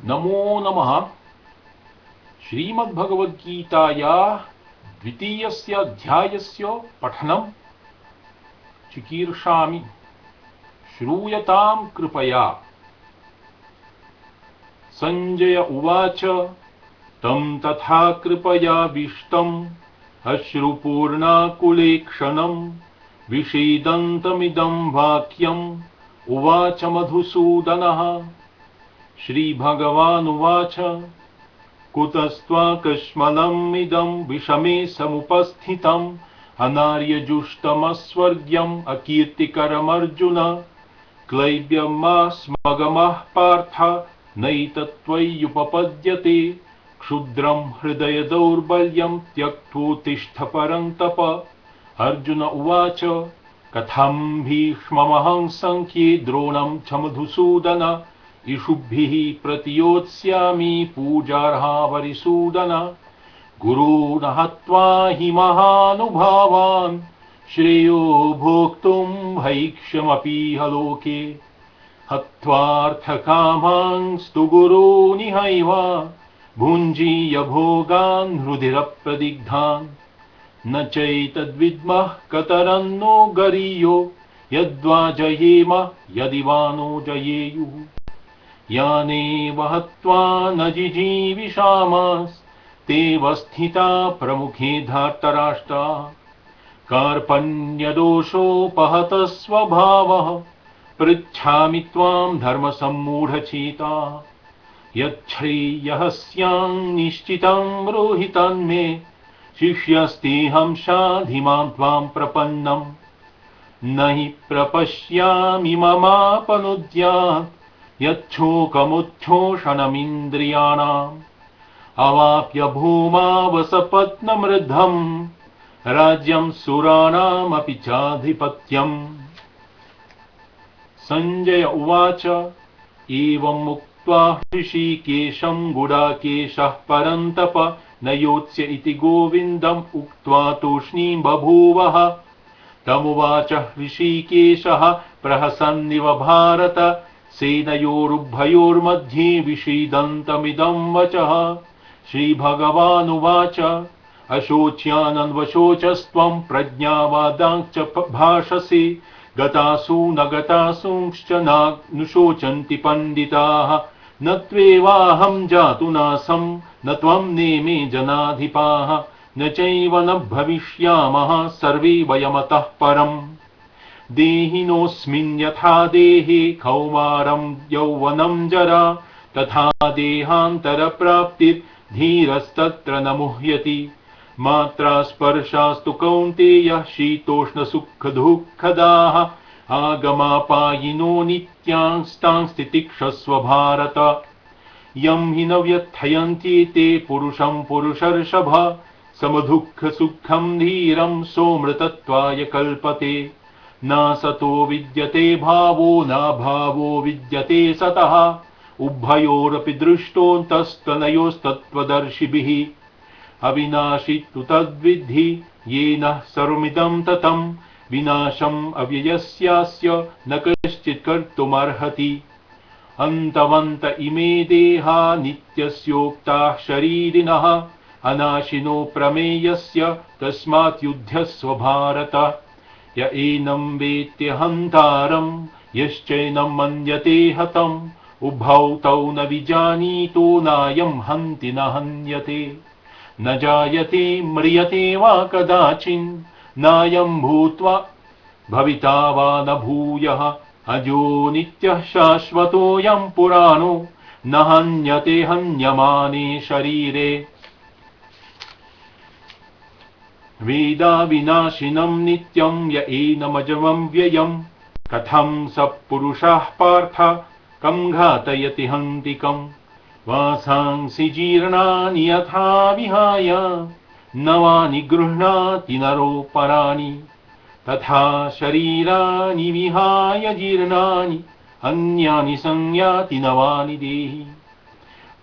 नमो नमः। श्रीमद्भगवद्गीताया द्वितीयस्य अध्यायस्य पठनं चिकीर्षामि। श्रूयतां कृपया। संजय उवाच तं तथा कृपयाविष्टम् अश्रुपूर्णाकुलेक्षणं विषीदन्तमिदं वाक्यम् उवाच मधुसूदनः। श्रीभगवानुवाच कुतस्त्वाकश्मलम् इदं विषमे समुपस्थितम् अनार्यजुष्टमस्वर्ग्यम् अकीर्तिकरमर्जुन। क्लैब्यमास्मगमः पार्थ नैतत्त्वय्युपपद्यते। क्षुद्रं हृदय दौर्बल्यं त्यक्त्वोत्तिष्ठ परन्तप। अर्जुन उवाच कथं भीष्ममहं संख्ये द्रोणं च मधुसूदन। इषुभिः प्रतियोत्स्यामि पूजार्हा वरिसूदन। गुरून् हत्वा हि महानुभावान् श्रेयो भोक्तुं भैक्ष्यमपीह लोके। हत्वार्थकामांस्तु गुरूनिहैव भुञ्जीय भोगान् रुधिरप्रदिग्धान्। न चैतद्विद्मः कतरन्नो गरीयो यद्वा जयेम यदि वा नो जयेयुः। यानेव हत्वा न जिजीविषामस्तेव स्थिता प्रमुखे धार्तराष्ट्रा। कार्पण्यदोषोपहतः स्वभावः पृच्छामि त्वां धर्मसम्मूढचेता। यच्छ्रेयः निश्चितं ब्रूहि तन्मे शिष्यस्तेऽहं शाधिमां त्वां प्रपन्नम्। न हि प्रपश्यामि ममापनुद्यात् यच्छोकमुच्छोषणमिन्द्रियाणाम्। अवाप्य भूमावसपत्नमृद्धम् राज्यं सुराणामपि चाधिपत्यम्। संजय उवाच एवम् उक्त्वा ऋषिकेशं गुडाकेशः परन्तप न योत्स्य इति गोविन्दम् उक्त्वा तूष्णीं बभूवः। तमुवाच ऋषिकेशः प्रहसन्निव भारत सेनयोरुभयोर्मध्ये विषीदन्तमिदं वचः। श्रीभगवानुवाच अशोच्यानन्वशोचस्त्वं प्रज्ञावादांश्च भाषसे। गतासु न गतासूंश्च नानुशोचन्ति पण्डिताः। न त्वेवाहं जातु नासं न त्वं नेमे जनाधिपाः। न चैव न भविष्यामः सर्वे वयमतः परम्। देहिनोऽस्मिन् यथा देहे कौमारं यौवनं जरा तथा देहान्तरप्राप्तिर्धीरस्तत्र न मुह्यति। मात्रा स्पर्शास्तु कौन्तेय शीतोष्णसुखदुःखदाः आगमापायिनो नित्यांस्तांस्तितिक्षस्व भारत। यं हि न व्यथयन्ति ते पुरुषं पुरुषर्षभ समदुःखसुखं धीरं सोऽमृतत्वाय कल्पते। न सतो विद्यते भावो न भावो विद्यते सतः उभयोरपि दृष्टोऽन्तस्तनयोस्तत्त्वदर्शिभिः। अविनाशि तु तद्विद्धि येन सर्वमिदं ततं विनाशम् अव्ययस्यास्य न कश्चित् कर्तुमर्हति। अन्तवन्त इमे देहा नित्यस्योक्ताः शरीरिणः अनाशिनो प्रमेयस्य तस्मात् युध्यस्व भारत। य एनं वेत्ति हन्तारं यश्चैनं मन्यते हतम् उभौ तौ न विजानीतो नायं हन्ति न हन्यते। न जायते म्रियते वा कदाचिन् नायं भूत्वा भविता वा न भूयः। अजो नित्यः शाश्वतोऽयं पुराणो न हन्यते हन्यमाने शरीरे। वेदा विनाशिनं नित्यं य एनमजमं व्ययम् कथं स पुरुषः पार्थ कं घातयति हन्तिकम्। वासांसि जीर्णानि यथा विहाय नवानि गृह्णाति नरोपराणि तथा शरीराणि विहाय जीर्णानि अन्यानि संयाति नवानि देहि।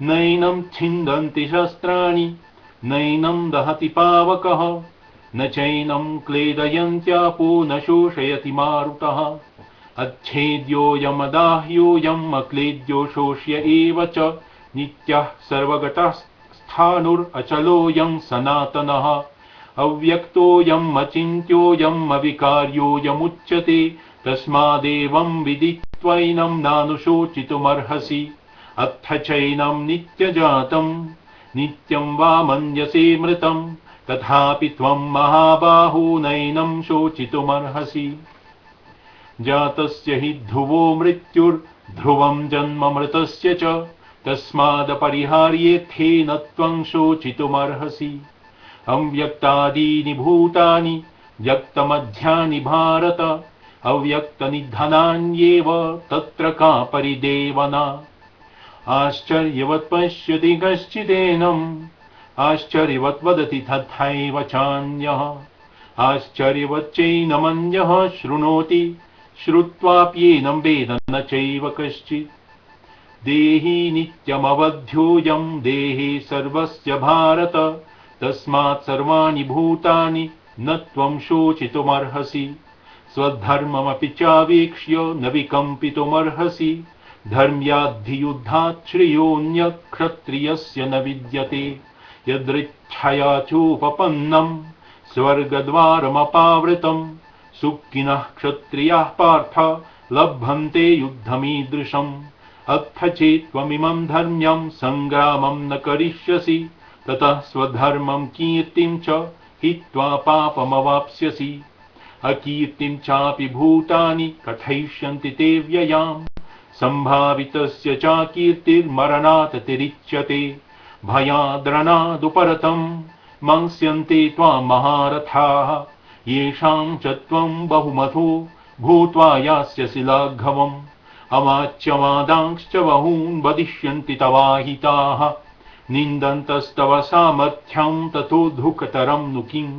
नैनं छिन्दन्ति शस्त्राणि नैनं दहति पावकः न चैनं क्लेदयन्त्यापो न शोषयति मारुतः। अच्छेद्योऽयमदाह्योऽयम् अक्लेद्यो शोष्य एव च नित्यः सर्वगतः स्थाणुरचलोऽयं सनातनः अव्यक्तोऽयम् अचिन्त्योऽयम् अविकार्योऽयमुच्यते तस्मादेवं विदित्वैनं नानुशोचितुमर्हसि अथ चैनं नित्यजातं नित्यं वा मन्यसे मृतं तथापि त्वं महाबाहो नैनं शोचितुमर्हसि जातस्य हि ध्रुवो मृत्युर्ध्रुवं जन्म मृतस्य च तस्मादपरिहार्येथेन त्वं शोचितुमर्हसि अव्यक्तादीनि भूतानि व्यक्तमध्यानि भारत अव्यक्तनिधनान्येव तत्र का परिदेवना आश्चर्यवत् पश्यति कश्चिदेनम् आश्चर्यवत् वदति तथैव चान्यः आश्चर्यवच्चैनमन्यः शृणोति श्रुत्वाप्येनं वेद न चैव कश्चित् देहि नित्यमवध्योऽयं देहे सर्वस्य भारत तस्मात् सर्वाणि भूतानि न त्वं शोचितुमर्हसि स्वधर्ममपि चावीक्ष्य न विकम्पितुमर्हसि धर्म्याद्धियुद्धात् श्रेयोऽन्यत् क्षत्रियस्य न विद्यते यदृच्छया चोपपन्नं स्वर्गद्वारमपावृतं सुखिनः क्षत्रियाः पार्थ लभन्ते युद्धमीदृशम् अथ चेत् त्वमिमं धर्म्यं संग्रामं न करिष्यसि ततः स्वधर्मं कीर्तिं च हित्वा पापमवाप्स्यसि अकीर्तिं चापि भूतानि कथयिष्यन्ति ते व्ययाम् संभावितस्य चाकीर्तिर्मरणात् तिरिच्यते भयाद्रणादुपरतं मंस्यन्ते त्वां महारथाः येषां च त्वं बहुमतो भूत्वा यास्यसि लाघवम् अमाच्यमादांश्च बहून् वदिष्यन्ति तवाहिताः निन्दन्तस्तव सामर्थ्यं ततो दुःखतरं नु किम्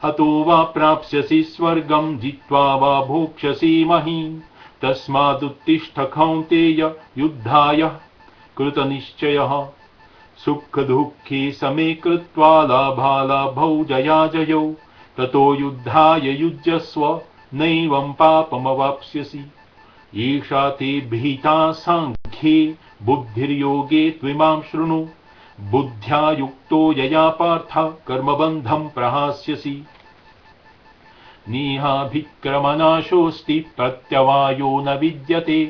हतो वा प्राप्स्यसि स्वर्गं जित्वा वा भोक्ष्यसि महीम् तस्मादुत्तिष्ठ कौन्तेय युद्धाय कृतनिश्चयः सुखदुःखे समे कृत्वा लाभालाभौ जयाजयौ ततो युद्धाय युज्यस्व नैवं पापमवाप्स्यसि एषा ते भीता सांख्ये बुद्धिर्योगे त्विमां शृणु बुद्ध्या युक्तो यया पार्थ कर्मबन्धं प्रहास्यसि नेहाभिक्रमनाशोऽस्ति प्रत्यवायो न विद्यते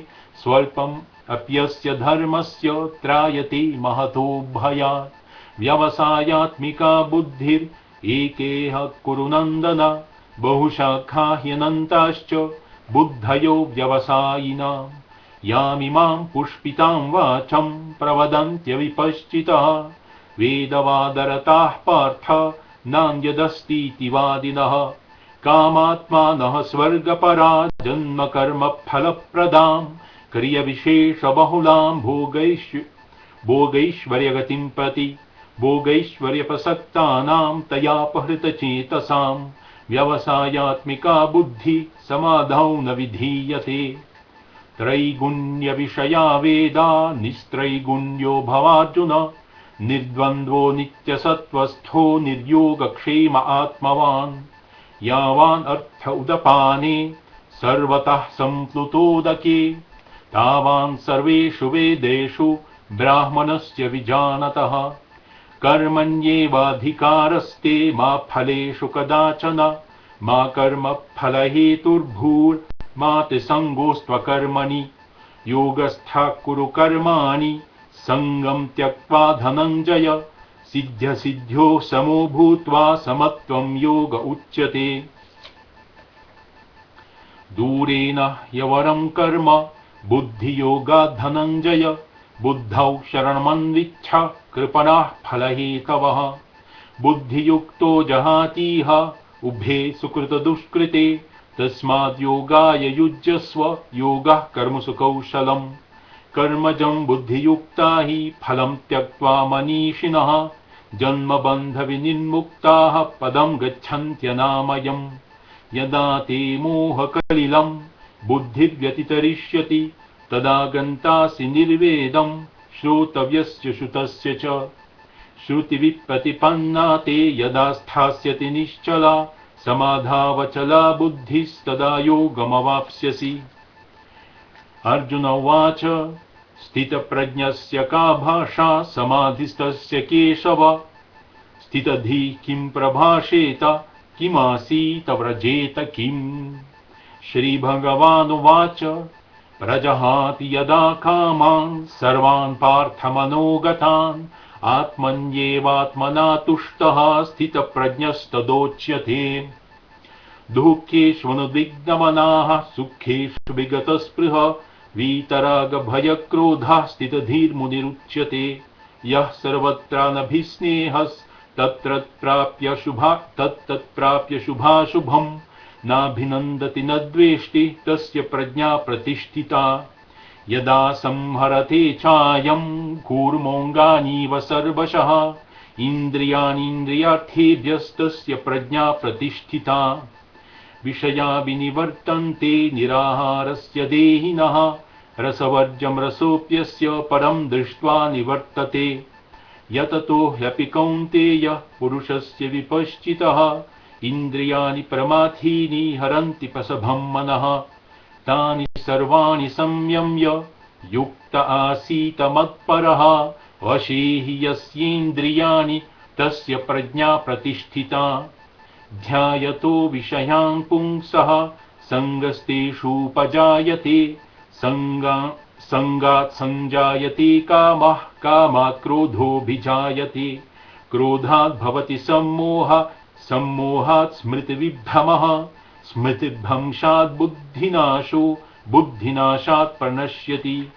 स्वल्पम् अप्यस्य धर्मस्य त्रायते महतो भयात् व्यवसायात्मिका बुद्धिरेकेह कुरु नन्दन बहुशाखा ह्यनन्ताश्च बुद्धयो व्यवसायिनां यामिमां पुष्पितां वाचं प्रवदन्त्यविपश्चितः वेदवादरताः पार्थ नान्यदस्तीति वादिनः कामात्मानः स्वर्गपरा जन्म कर्म फलप्रदां क्रियविशेषबहुलां भोगैश्वर्यगतिं प्रति भोगैश्वर्यप्रसक्तानां तयापहृतचेतसां व्यवसायात्मिका बुद्धि समाधौ न विधीयते त्रैगुण्यविषया वेदा निस्त्रैगुण्यो भवार्जुन निर्द्वन्द्वो नित्यसत्त्वस्थो निर्योगक्षेम आत्मवान् यावान् अर्थ उदपाने सर्वतः सम्प्लुतोदके तावान् सर्वेषु वेदेषु ब्राह्मणस्य विजानतः कर्मण्येवाधिकारस्ते मा फलेषु कदाचन मा कर्म फलहेतुर्भूर्मा ते सङ्गोऽस्त्वकर्मणि योगस्थः कुरु कर्माणि सङ्गं त्यक्त्वा धनञ्जय सिद्ध्यसिद्ध्यो समो भूत्वा समत्वं योग उच्यते दूरेण ह्यवरं कर्म बुद्धियोगात् धनञ्जय बुद्धौ शरणमन्विच्छ कृपणाः फलहेतवः बुद्धियुक्तो जहातीह उभे सुकृतदुष्कृते तस्माद् योगाय युज्यस्व योगः कर्मसु कौशलम् कर्मजं बुद्धियुक्ता हि फलं त्यक्त्वा मनीषिणः जन्मबन्धविनिर्मुक्ताः पदं गच्छन्त्यनामयम् यदा ते मोहकलिलं बुद्धिर्व्यतितरिष्यति तदा गन्तासि निर्वेदं श्रोतव्यस्य श्रुतस्य च श्रुतिविप्रतिपन्ना ते यदा स्थास्यति निश्चला समाधावचला बुद्धिस्तदा योगमवाप्स्यसि अर्जुन उवाच स्थितप्रज्ञस्य का भाषा समाधिस्तस्य केशव स्थितधीः किं प्रभाषेत किमासीत व्रजेत किम्। श्रीभगवानुवाच प्रजहाति यदा कामान् सर्वान् पार्थमनोगतान् आत्मन्येवात्मना तुष्टः स्थितप्रज्ञस्तदोच्यते। दुःखेष्वनुदिग्धमनाः सुखेषु विगतस्पृहः वीतरागभयक्रोधाः स्थितधीर्मुनिरुच्यते। यः सर्वत्रानभिस्नेहस्तत्तत्प्राप्य शुभाशुभम् नाभिनन्दति न द्वेष्टि तस्य प्रज्ञा प्रतिष्ठिता। यदा संहरते चायं कूर्मोऽङ्गानीव सर्वशः इन्द्रियाणीन्द्रियार्थेभ्यस्तस्य प्रज्ञा प्रतिष्ठिता। विषया विनिवर्तन्ते निराहारस्य देहिनः रसवर्जं रसोऽप्यस्य परं दृष्ट्वा निवर्तते। यततो ह्यपि कौन्तेय पुरुषस्य विपश्चितः इन्द्रियाणि प्रमाथीनि हरन्ति प्रसभं मनः। तानि सर्वाणि संयम्य युक्त आसीत मत्परः वशी हि यस्येन्द्रियाणि तस्य प्रज्ञा प्रतिष्ठिता। ध्यायतो विषयान् पुंसः सङ्गस्तेषूपजायते संगात् संजायते कामः कामात् क्रोधोऽभिजायते क्रोधात् भवति सम्मोहः सम्मोहात् स्मृतिविभ्रमः स्मृतिभ्रंशात् बुद्धिनाशो बुद्धिनाशात् प्रणश्यति।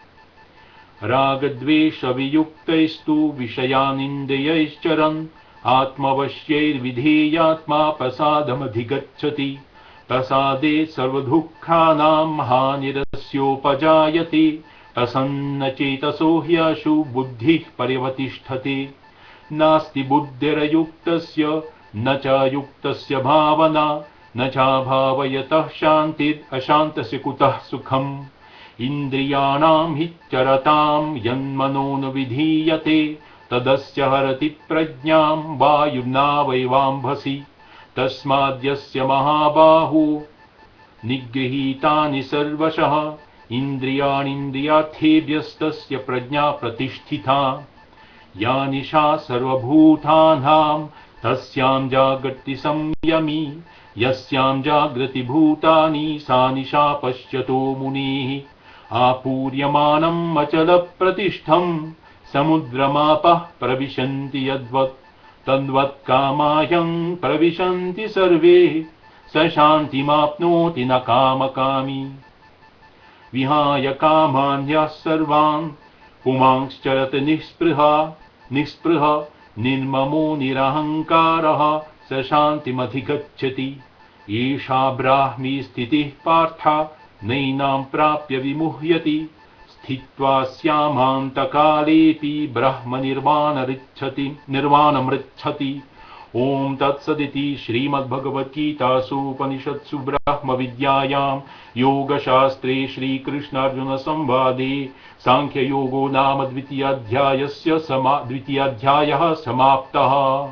रागद्वेषवियुक्तैस्तु विषयानिन्द्रियैश्चरन् आत्मवश्यैर्विधेयात्मा प्रसादमधिगच्छति। प्रसादे सर्वदुःखानां हानिरस्योपजायते प्रसन्नचेतसो ह्याशु बुद्धिः परिवतिष्ठते। नास्ति बुद्धिरयुक्तस्य न च युक्तस्य भावना न चाभावयतः शान्तिरशान्तस्य कुतः सुखम्। इन्द्रियाणां हि चरतां यन्मनो न विधीयते तदस्य हरति प्रज्ञां वायुर्नावैवाम्भसि। तस्माद्यस्य महाबाहो निगृहीतानि सर्वशः इन्द्रियाणीन्द्रियार्थेभ्यस्तस्य प्रज्ञा प्रतिष्ठिता। या निशा सर्वभूतानां तस्यां जागर्ति संयमी यस्यां जागृति भूतानि सा निशा पश्यतो मुनिः। आपूर्यमानम् अचलप्रतिष्ठं समुद्रमापः प्रविशन्ति यद्वत् तद्वत् कामायं प्रविशन्ति सर्वे स शान्तिमाप्नोति न कामकामी। विहाय कामान्यः सर्वान् पुमांश्चरत् निःस्पृहः निर्ममो निरहङ्कारः स शान्तिमधिगच्छति। एषा ब्राह्मी स्थितिः पार्थ नैनां प्राप्य विमुह्यति। स्थित्वा स्यामान्तकालेऽपि ब्रह्मनिर्वाणमृच्छति। ॐ तत्सदिति श्रीमद्भगवद्गीतासूपनिषत्सु ब्रह्मविद्यायां योगशास्त्रे श्रीकृष्णार्जुनसंवादे सांख्ययोगो नाम द्वितीयाध्यायः समाप्तः।